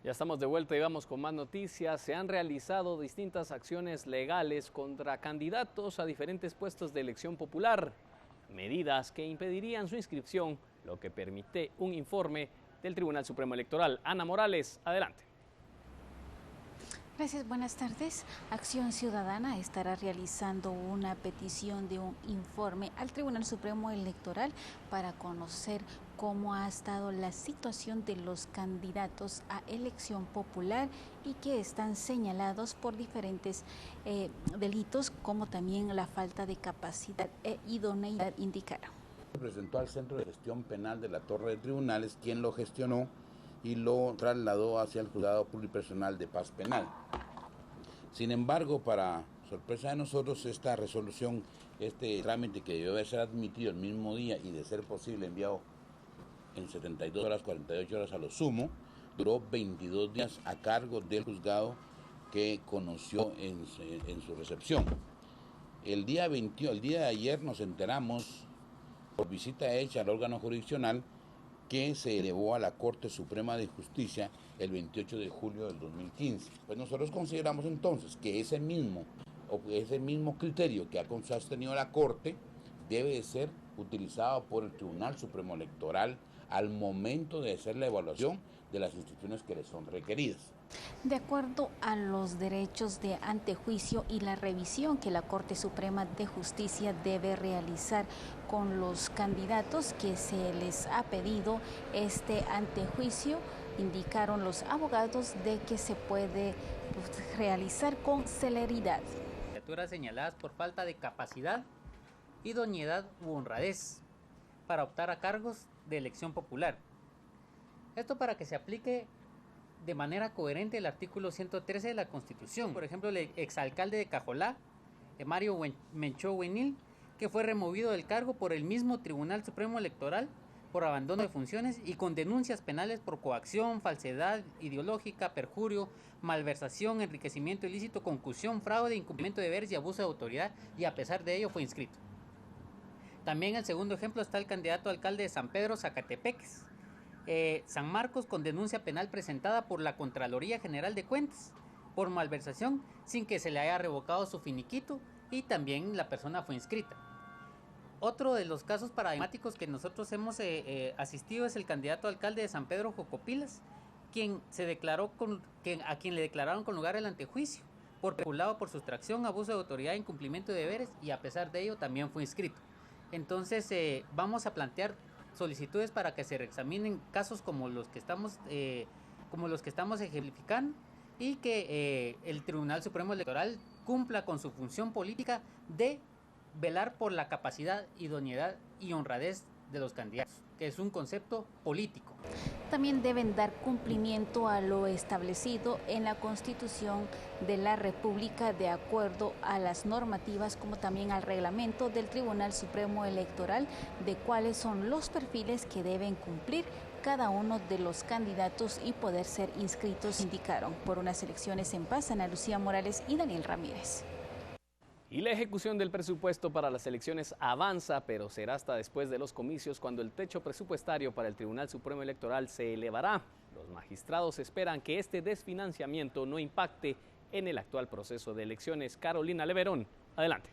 Ya estamos de vuelta y vamos con más noticias. Se han realizado distintas acciones legales contra candidatos a diferentes puestos de elección popular. Medidas que impedirían su inscripción, lo que permite un informe del Tribunal Supremo Electoral. Ana Morales, adelante. Gracias, buenas tardes. Acción Ciudadana estará realizando una petición de un informe al Tribunal Supremo Electoral para conocer cómo ha estado la situación de los candidatos a elección popular y que están señalados por diferentes delitos, como también la falta de capacidad e idoneidad, indicaron. Se presentó al Centro de Gestión Penal de la Torre de Tribunales, quien lo gestionó y lo trasladó hacia el Juzgado Pluripersonal de Paz Penal. Sin embargo, para sorpresa de nosotros, esta resolución, este trámite que debió ser admitido el mismo día y de ser posible enviado en 72 horas, 48 horas a lo sumo, duró 22 días a cargo del juzgado que conoció en su recepción. El día de ayer nos enteramos, por visita hecha al órgano jurisdiccional, que se elevó a la Corte Suprema de Justicia el 28 de julio del 2015. Pues nosotros consideramos entonces que ese mismo criterio que ha sostenido la Corte debe de ser utilizado por el Tribunal Supremo Electoral al momento de hacer la evaluación de las instituciones que le son requeridas. De acuerdo a los derechos de antejuicio y la revisión que la Corte Suprema de Justicia debe realizar con los candidatos que se les ha pedido este antejuicio, indicaron los abogados de que se puede realizar con celeridad. Candidaturas señaladas por falta de capacidad, idoneidad u honradez para optar a cargos de elección popular. Esto para que se aplique de manera coherente el artículo 113 de la Constitución. Por ejemplo, el exalcalde de Cajolá, Mario Menchú Huenil, que fue removido del cargo por el mismo Tribunal Supremo Electoral por abandono de funciones y con denuncias penales por coacción, falsedad ideológica, perjurio, malversación, enriquecimiento ilícito, concusión, fraude, incumplimiento de deberes y abuso de autoridad, y a pesar de ello fue inscrito. También el segundo ejemplo está el candidato alcalde de San Pedro Zacatepeques, San Marcos, con denuncia penal presentada por la Contraloría General de Cuentas por malversación sin que se le haya revocado su finiquito, y también la persona fue inscrita. Otro de los casos paradigmáticos que nosotros hemos asistido es el candidato alcalde de San Pedro Jocopilas, a quien le declararon con lugar el antejuicio por peculado por sustracción, abuso de autoridad, incumplimiento de deberes, y a pesar de ello también fue inscrito. Entonces vamos a plantear solicitudes para que se reexaminen casos como los que estamos ejemplificando, y que el Tribunal Supremo Electoral cumpla con su función política de velar por la capacidad, idoneidad y honradez de los candidatos, que es un concepto político. También deben dar cumplimiento a lo establecido en la Constitución de la República de acuerdo a las normativas, como también al reglamento del Tribunal Supremo Electoral, de cuáles son los perfiles que deben cumplir cada uno de los candidatos y poder ser inscritos, indicaron. Por unas elecciones en paz, Ana Lucía Morales y Daniel Ramírez. Y la ejecución del presupuesto para las elecciones avanza, pero será hasta después de los comicios cuando el techo presupuestario para el Tribunal Supremo Electoral se elevará. Los magistrados esperan que este desfinanciamiento no impacte en el actual proceso de elecciones. Carolina Leverón, adelante.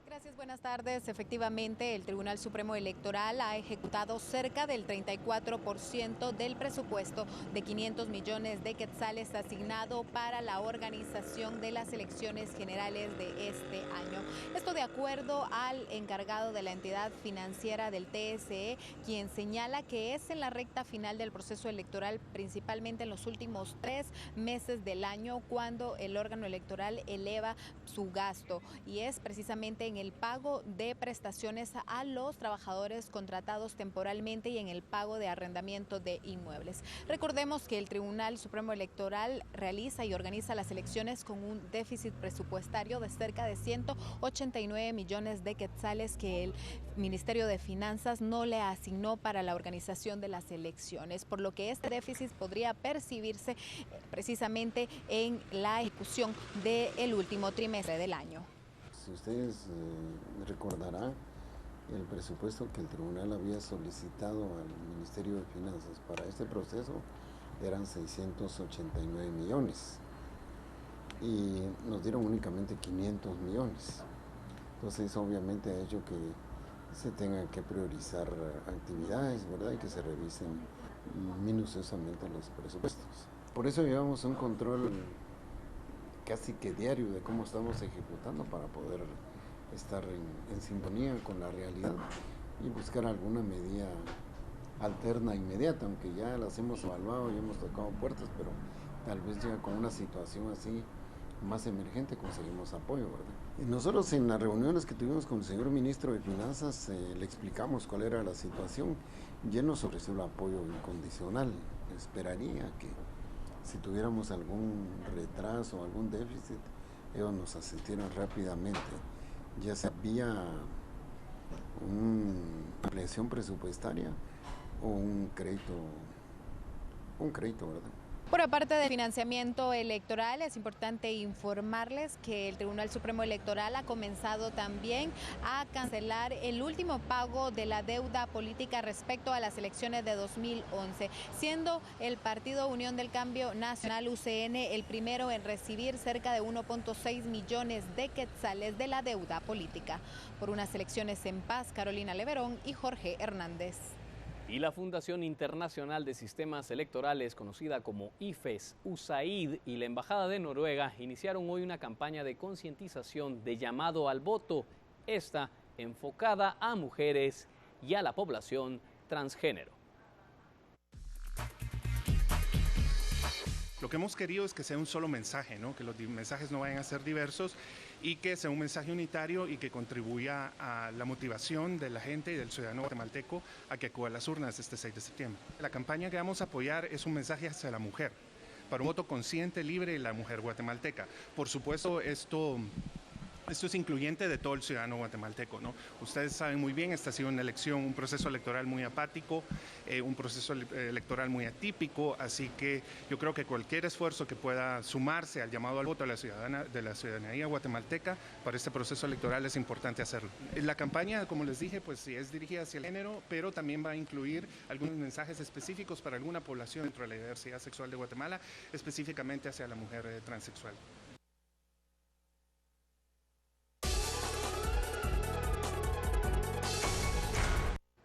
Gracias, buenas tardes. Efectivamente, el Tribunal Supremo Electoral ha ejecutado cerca del 34% del presupuesto de 500 millones de quetzales asignado para la organización de las elecciones generales de este año. Esto de acuerdo al encargado de la entidad financiera del TSE, quien señala que es en la recta final del proceso electoral, principalmente en los últimos 3 meses del año, cuando el órgano electoral eleva su gasto, y es precisamente en el pago de prestaciones a los trabajadores contratados temporalmente y en el pago de arrendamiento de inmuebles. Recordemos que el Tribunal Supremo Electoral realiza y organiza las elecciones con un déficit presupuestario de cerca de 189 millones de quetzales que el Ministerio de Finanzas no le asignó para la organización de las elecciones, por lo que este déficit podría percibirse precisamente en la ejecución del último trimestre del año. Si ustedes recordarán, el presupuesto que el tribunal había solicitado al Ministerio de Finanzas para este proceso eran 689 millones y nos dieron únicamente 500 millones. Entonces obviamente ha hecho que se tengan que priorizar actividades, ¿verdad? Y que se revisen minuciosamente los presupuestos. Por eso llevamos un control casi que diario de cómo estamos ejecutando para poder estar en sintonía con la realidad y buscar alguna medida alterna inmediata, aunque ya las hemos evaluado y hemos tocado puertas, pero tal vez ya con una situación así más emergente conseguimos apoyo, ¿verdad? Y nosotros en las reuniones que tuvimos con el señor ministro de Finanzas le explicamos cuál era la situación y él nos ofreció el apoyo incondicional. Esperaría que si tuviéramos algún retraso, algún déficit, ellos nos asistieran rápidamente, ya sea vía una ampliación presupuestaria o un crédito, ¿verdad? Por aparte del financiamiento electoral, es importante informarles que el Tribunal Supremo Electoral ha comenzado también a cancelar el último pago de la deuda política respecto a las elecciones de 2011, siendo el Partido Unión del Cambio Nacional UCN el primero en recibir cerca de 1.6 millones de quetzales de la deuda política. Por unas elecciones en paz, Carolina Leverón y Jorge Hernández. Y la Fundación Internacional de Sistemas Electorales, conocida como IFES, USAID y la Embajada de Noruega iniciaron hoy una campaña de concientización de llamado al voto, esta enfocada a mujeres y a la población transgénero. Lo que hemos querido es que sea un solo mensaje, ¿no? Que los mensajes no vayan a ser diversos y que sea un mensaje unitario y que contribuya a la motivación de la gente y del ciudadano guatemalteco a que acuda a las urnas este 6 de septiembre. La campaña que vamos a apoyar es un mensaje hacia la mujer, para un voto consciente, libre de la mujer guatemalteca. Por supuesto, esto es incluyente de todo el ciudadano guatemalteco, ¿no? Ustedes saben muy bien, esta ha sido una elección, un proceso electoral muy apático, un proceso electoral muy atípico, así que yo creo que cualquier esfuerzo que pueda sumarse al llamado al voto de la ciudadanía guatemalteca para este proceso electoral es importante hacerlo. La campaña, como les dije, pues sí es dirigida hacia el género, pero también va a incluir algunos mensajes específicos para alguna población dentro de la diversidad sexual de Guatemala, específicamente hacia la mujer transexual.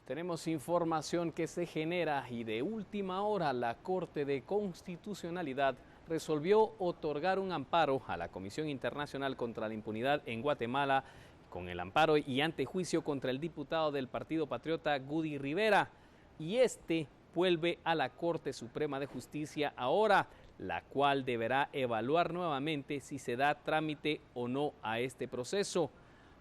Tenemos información que se genera y de última hora la Corte de Constitucionalidad resolvió otorgar un amparo a la Comisión Internacional contra la Impunidad en Guatemala con el amparo y antejuicio contra el diputado del Partido Patriota Gudy Rivera, y este vuelve a la Corte Suprema de Justicia ahora, la cual deberá evaluar nuevamente si se da trámite o no a este proceso.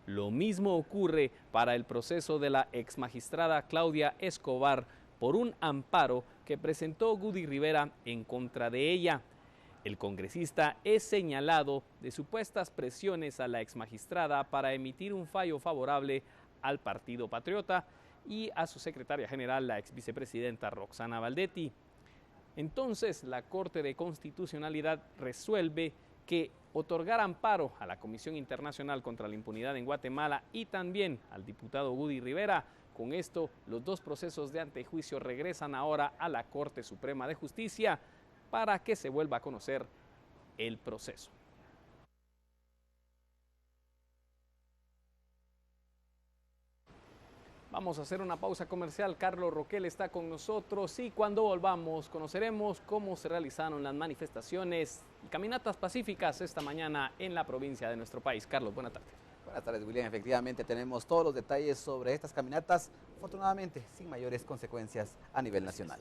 Lo mismo ocurre para el proceso de la exmagistrada Claudia Escobar por un amparo que presentó Gudy Rivera en contra de ella. El congresista es señalado de supuestas presiones a la exmagistrada para emitir un fallo favorable al Partido Patriota y a su secretaria general, la exvicepresidenta Roxana Valdetti. Entonces, la Corte de Constitucionalidad resuelve que otorgar amparo a la Comisión Internacional contra la Impunidad en Guatemala y también al diputado Gudy Rivera. Con esto, los dos procesos de antejuicio regresan ahora a la Corte Suprema de Justicia para que se vuelva a conocer el proceso. Vamos a hacer una pausa comercial. Carlos Roquel está con nosotros y cuando volvamos conoceremos cómo se realizaron las manifestaciones y caminatas pacíficas esta mañana en la provincia de nuestro país. Carlos, buenas tardes. Buenas tardes, William. Efectivamente tenemos todos los detalles sobre estas caminatas, afortunadamente sin mayores consecuencias a nivel nacional.